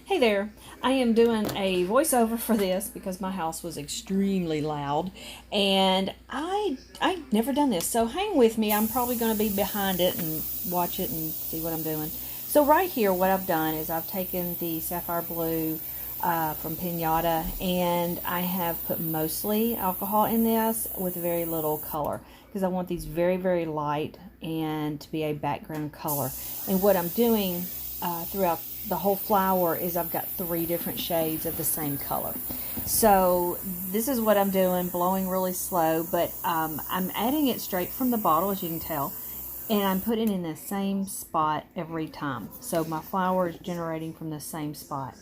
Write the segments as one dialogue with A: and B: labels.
A: Hey there, I am doing a voiceover for this because my house was extremely loud and I've never done this, so hang with me. I'm probably going to be behind it and watch it and see what I'm doing. So right here what I've done is I've taken the Sapphire Blue from Pinata and I have put mostly alcohol in this with very little color because I want these very light and to be a background color. And what I'm doing throughout the whole flower is I've got 3 different shades of the same color. So this is what I'm doing, blowing really slow, but I'm adding it straight from the bottle, as you can tell, and I'm putting it in the same spot every time. So my flower is generating from the same spot.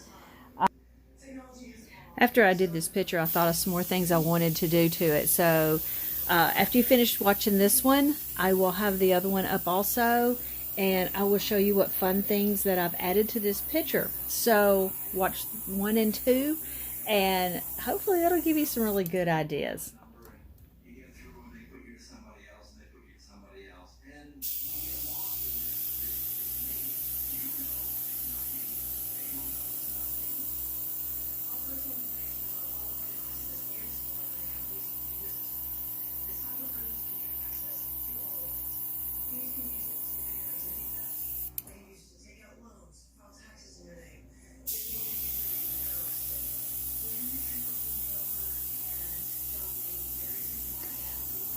A: After I did this picture, I thought of some more things I wanted to do to it. So after you finish watching this one, I will have the other one up also, and I will show you what fun things that I've added to this picture. So watch 1 and 2, and hopefully that'll give you some really good ideas.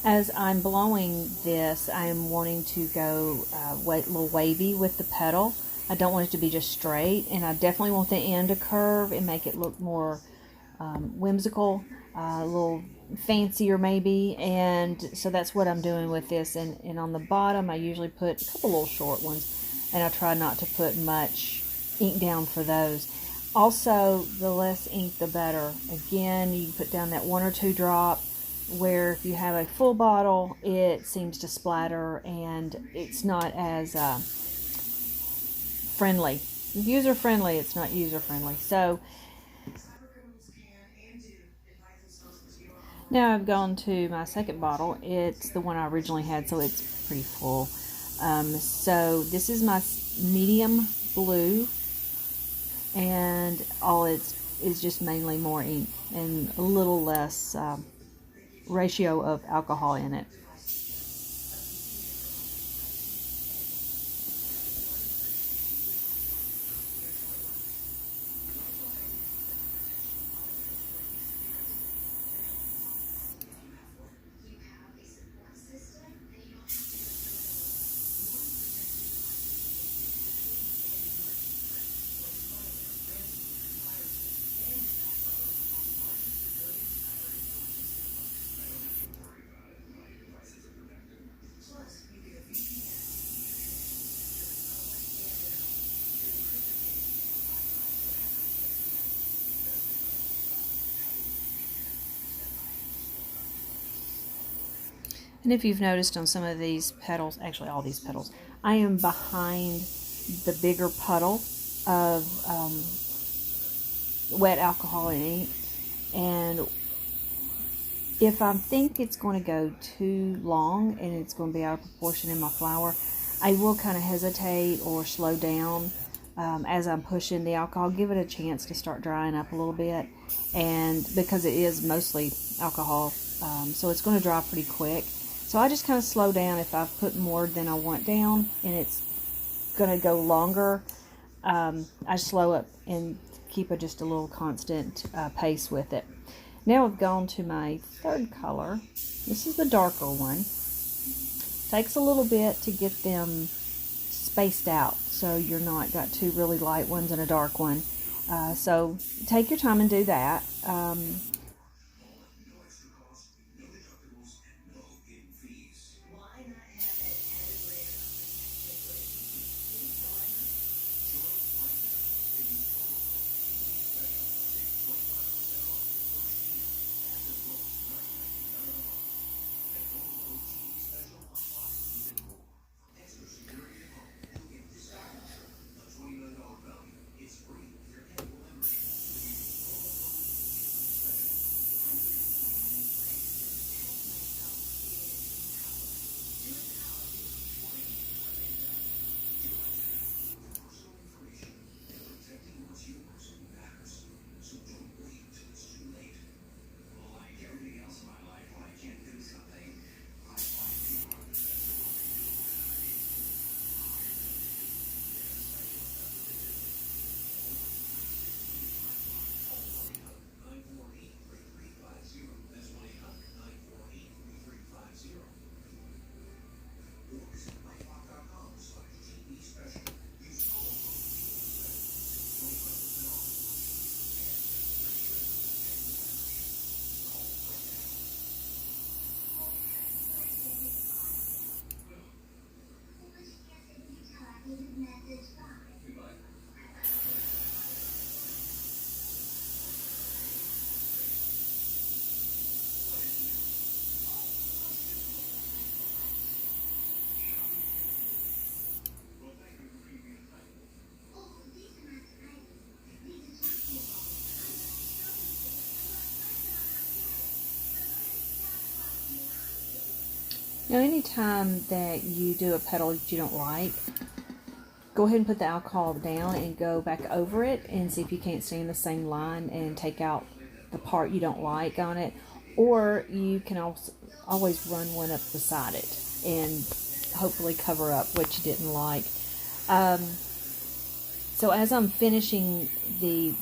A: As I'm blowing this, I'm wanting to go a little wavy with the petal. I don't want it to be just straight, and I definitely want the end to curve and make it look more whimsical, a little fancier maybe. And so that's what I'm doing with this. And on the bottom, I usually put a couple little short ones, and I try not to put much ink down for those. Also, the less ink, the better. Again, you can put down that 1 or 2 drop, where if you have a full bottle it seems to splatter and it's not as friendly, user friendly. It's not user friendly. So now I've gone to my second bottle. It's the one I originally had, so it's pretty full. So this is my medium blue, and all it's is just mainly more ink and a little less ratio of alcohol in it. And if you've noticed on some of these petals, actually all these petals, I am behind the bigger puddle of wet alcohol and ink. And if I think it's going to go too long and it's going to be out of proportion in my flower, I will kind of hesitate or slow down as I'm pushing the alcohol. Give it a chance to start drying up a little bit, and because it is mostly alcohol, so it's going to dry pretty quick. So I just kind of slow down if I've put more than I want down and it's going to go longer. I slow up and keep just a little constant pace with it. Now I've gone to my third color. This is the darker one. Takes a little bit to get them spaced out, so you're not got 2 really light ones and a dark one. So take your time and do that. anytime that you do a petal that you don't like, go ahead and put the alcohol down and go back over it and see if you can't stay in the same line and take out the part you don't like on it. Or you can also always run one up beside it and hopefully cover up what you didn't like. So as I'm finishing the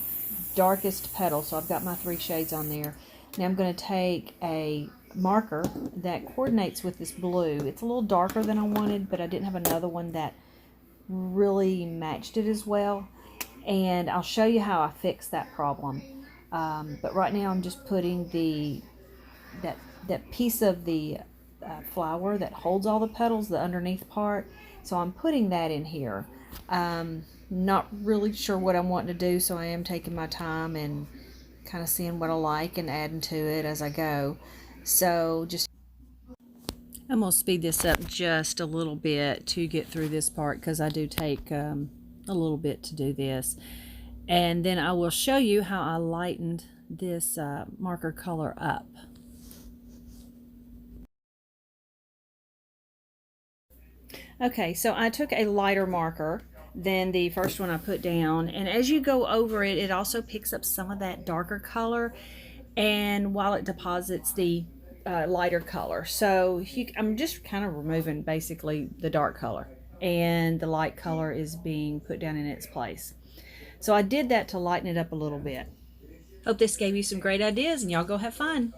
A: darkest petal, so I've got my 3 shades on there, now I'm going to take a marker that coordinates with this blue. It's a little darker than I wanted, but I didn't have another one that really matched it as well, and I'll show you how I fix that problem. But right now I'm just putting that piece of the flower that holds all the petals, the underneath part, so I'm putting that in here. Not really sure what I'm wanting to do, so I am taking my time and kind of seeing what I like and adding to it as I go. So I'm going to speed this up just a little bit to get through this part, because I do take a little bit to do this. And then I will show you how I lightened this marker color up. Okay, so I took a lighter marker than the first one I put down, and as you go over it, it also picks up some of that darker color, and while it deposits the lighter color. So I'm just kind of removing basically the dark color, and the light color is being put down in its place. So I did that to lighten it up a little bit. Hope this gave you some great ideas, and y'all go have fun.